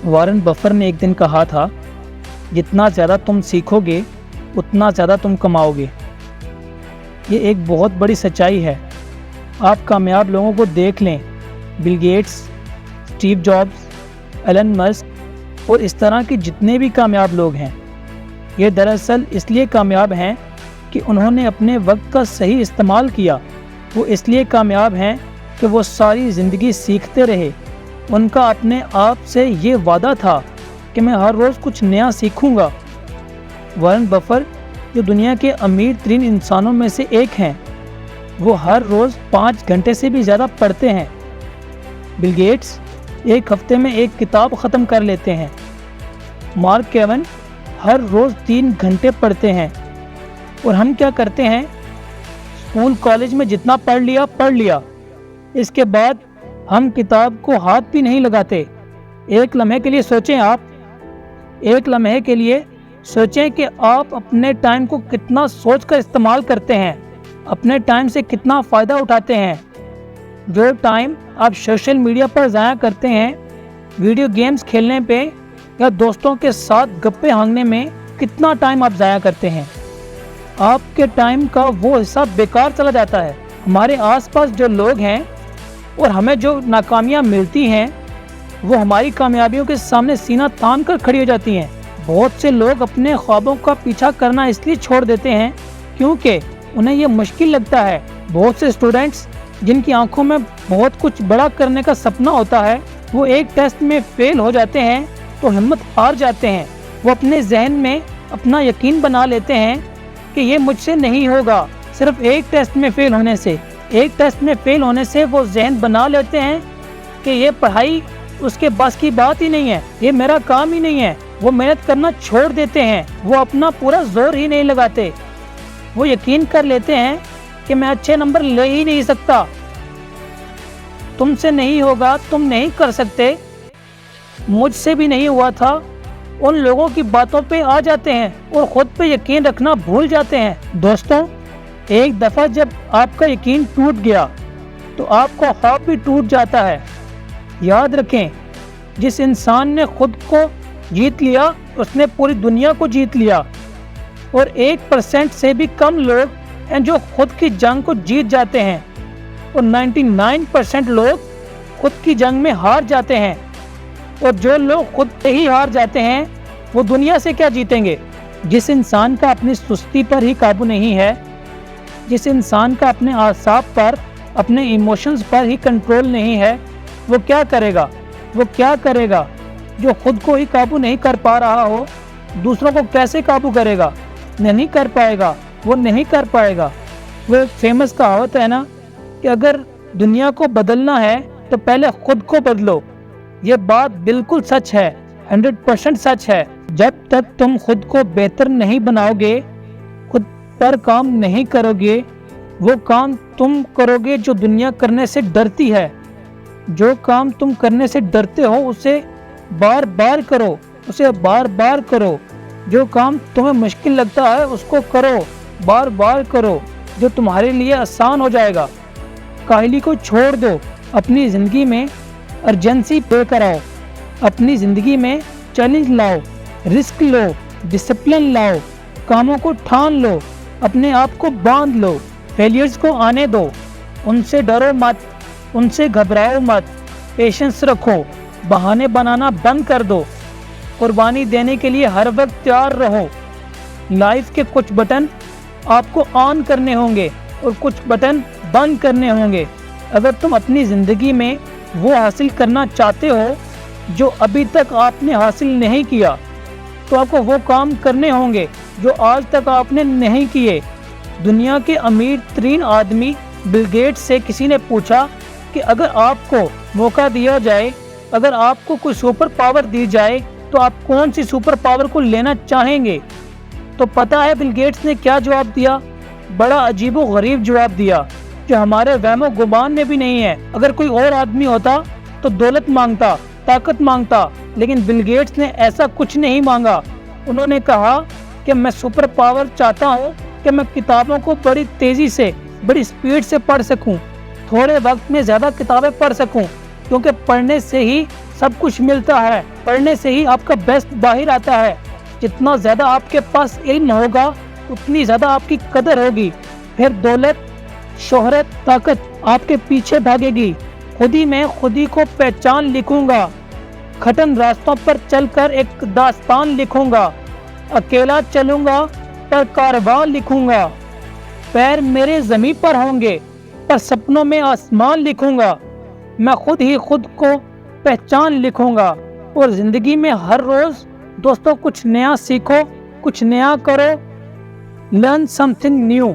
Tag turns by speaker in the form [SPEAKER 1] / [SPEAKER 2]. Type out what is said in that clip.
[SPEAKER 1] Warren buffer نے ایک دن کہا تھا، جتنا زیادہ تم سیکھوگے اتنا زیادہ تم کماؤگے۔ یہ ایک بہت بڑی سچائی ہے۔ آپ کامیاب لوگوں کو دیکھ لیں، Bill Gates, Steve Jobs, Elon Musk اور اس طرح کے جتنے بھی کامیاب لوگ ہیں، یہ دراصل اس لیے کامیاب ہیں کہ انہوں نے اپنے وقت کا صحیح استعمال کیا۔ وہ اس لیے کامیاب ہیں کہ وہ ساری زندگی سیکھتے رہے۔ ان کا اپنے آپ سے یہ وعدہ تھا کہ میں ہر روز کچھ نیا سیکھوں گا۔ وارن بفر جو دنیا کے امیر ترین انسانوں میں سے ایک ہیں، وہ ہر روز 5 گھنٹے سے بھی زیادہ پڑھتے ہیں۔ بل گیٹس ایک ہفتے میں ایک کتاب ختم کر لیتے ہیں۔ مارک کیون ہر روز 3 گھنٹے پڑھتے ہیں۔ اور ہم کیا کرتے ہیں؟ اسکول کالج میں جتنا پڑھ لیا، اس کے بعد ہم کتاب کو ہاتھ بھی نہیں لگاتے۔ ایک لمحے کے لیے سوچیں کہ آپ اپنے ٹائم کو کتنا سوچ کر استعمال کرتے ہیں، اپنے ٹائم سے کتنا فائدہ اٹھاتے ہیں۔ جو ٹائم آپ سوشل میڈیا پر ضائع کرتے ہیں، ویڈیو گیمز کھیلنے پہ یا دوستوں کے ساتھ گپے ہانگنے میں، کتنا ٹائم آپ ضائع کرتے ہیں؟ آپ کے ٹائم کا وہ حصہ بیکار چلا جاتا ہے۔ ہمارے آس پاس جو لوگ ہیں اور ہمیں جو ناکامیاں ملتی ہیں، وہ ہماری کامیابیوں کے سامنے سینہ تان کر کھڑی ہو جاتی ہیں۔ بہت سے لوگ اپنے خوابوں کا پیچھا کرنا اس لیے چھوڑ دیتے ہیں کیونکہ انہیں یہ مشکل لگتا ہے۔ بہت سے اسٹوڈنٹس جن کی آنکھوں میں بہت کچھ بڑا کرنے کا سپنا ہوتا ہے، وہ ایک ٹیسٹ میں فیل ہو جاتے ہیں تو ہمت ہار جاتے ہیں۔ وہ اپنے ذہن میں اپنا یقین بنا لیتے ہیں کہ یہ مجھ سے نہیں ہوگا۔ صرف ایک ٹیسٹ میں فیل ہونے سے وہ ذہن بنا لیتے ہیں کہ یہ پڑھائی اس کے بس کی بات ہی نہیں ہے، یہ میرا کام ہی نہیں ہے۔ وہ محنت کرنا چھوڑ دیتے ہیں، وہ اپنا پورا زور ہی نہیں لگاتے۔ وہ یقین کر لیتے ہیں کہ میں اچھے نمبر لے ہی نہیں سکتا، تم سے نہیں ہوگا، تم نہیں کر سکتے، مجھ سے بھی نہیں ہوا تھا۔ ان لوگوں کی باتوں پہ آ جاتے ہیں اور خود پہ یقین رکھنا بھول جاتے ہیں۔ دوستوں، ایک دفعہ جب آپ کا یقین ٹوٹ گیا تو آپ کا خواب بھی ٹوٹ جاتا ہے۔ یاد رکھیں، جس انسان نے خود کو جیت لیا، اس نے پوری دنیا کو جیت لیا۔ اور 1% سے بھی کم لوگ ہیں جو خود کی جنگ کو جیت جاتے ہیں، اور 99% لوگ خود کی جنگ میں ہار جاتے ہیں۔ اور جو لوگ خود سے ہی ہار جاتے ہیں، وہ دنیا سے کیا جیتیں گے؟ جس انسان کا اپنی سستی پر ہی قابو نہیں ہے، جس انسان کا اپنے اعصاب پر، اپنے ایموشنز پر ہی کنٹرول نہیں ہے، وہ کیا کرے گا؟ جو خود کو ہی قابو نہیں کر پا رہا ہو، دوسروں کو کیسے قابو کرے گا؟ نہیں کر پائے گا۔ وہ ایک فیمس کہاوت ہے نا کہ اگر دنیا کو بدلنا ہے تو پہلے خود کو بدلو۔ یہ بات بالکل سچ ہے، 100% سچ ہے۔ جب تک تم خود کو بہتر نہیں بناؤ گے، خود پر کام نہیں کرو گے، وہ کام تم کرو گے جو دنیا کرنے سے ڈرتی ہے۔ جو کام تم کرنے سے ڈرتے ہو اسے بار بار کرو۔ جو کام تمہیں مشکل لگتا ہے اس کو کرو، بار بار کرو، جو تمہارے لیے آسان ہو جائے گا۔ کاہلی کو چھوڑ دو، اپنی زندگی میں ارجنسی لے کر آؤ، اپنی زندگی میں چیلنج لاؤ، رسک لو، ڈسپلن لاؤ، کاموں کو ٹھان لو، اپنے آپ کو باندھ لو، فیلیئرز کو آنے دو، ان سے ڈرو مت، ان سے گھبراؤ مت، پیشنس رکھو، بہانے بنانا بند کر دو، قربانی دینے کے لیے ہر وقت تیار رہو۔ لائف کے کچھ بٹن آپ کو آن کرنے ہوں گے اور کچھ بٹن بند کرنے ہوں گے۔ اگر تم اپنی زندگی میں وہ حاصل کرنا چاہتے ہو جو ابھی تک آپ نے حاصل نہیں کیا، تو آپ کو وہ کام کرنے ہوں گے جو آج تک آپ نے نہیں کیے۔ دنیا کے امیر ترین آدمی بل گیٹس سے کسی نے پوچھا کہ اگر آپ کو موقع دیا جائے، اگر آپ کو کوئی سپر پاور دی جائے تو آپ کون سی سپر پاور کو لینا چاہیں گے؟ تو پتہ ہے بل گیٹس نے کیا جواب دیا؟ بڑا عجیب و غریب جواب دیا جو ہمارے وہم و گمان میں بھی نہیں ہے۔ اگر کوئی اور آدمی ہوتا تو دولت مانگتا، طاقت مانگتا، لیکن بل گیٹس نے ایسا کچھ نہیں مانگا۔ انہوں نے کہا کہ میں سپر پاور چاہتا ہوں کہ میں کتابوں کو بڑی تیزی سے، بڑی سپیڈ سے پڑھ سکوں، تھوڑے وقت میں زیادہ کتابیں پڑھ سکوں، کیونکہ پڑھنے سے ہی سب کچھ ملتا ہے، پڑھنے سے ہی آپ کا بیسٹ باہر آتا ہے۔ جتنا زیادہ آپ کے پاس علم ہوگا اتنی زیادہ آپ کی قدر ہوگی، پھر دولت، شہرت، طاقت آپ کے پیچھے بھاگے گی۔ میں خودی کو پہچان لکھوں گا، کھٹن راستوں پر چل کر ایک داستان لکھوں گا، اکیلا چلوں گا پر کارواں لکھوں گا، پیر میرے زمین پر ہوں گے پر سپنوں میں آسمان لکھوں گا، میں خود ہی خود کو پہچان لکھوں گا۔ اور زندگی میں ہر روز دوستوں کچھ نیا سیکھو، کچھ نیا کرو، لرن سم تھنگ نیو۔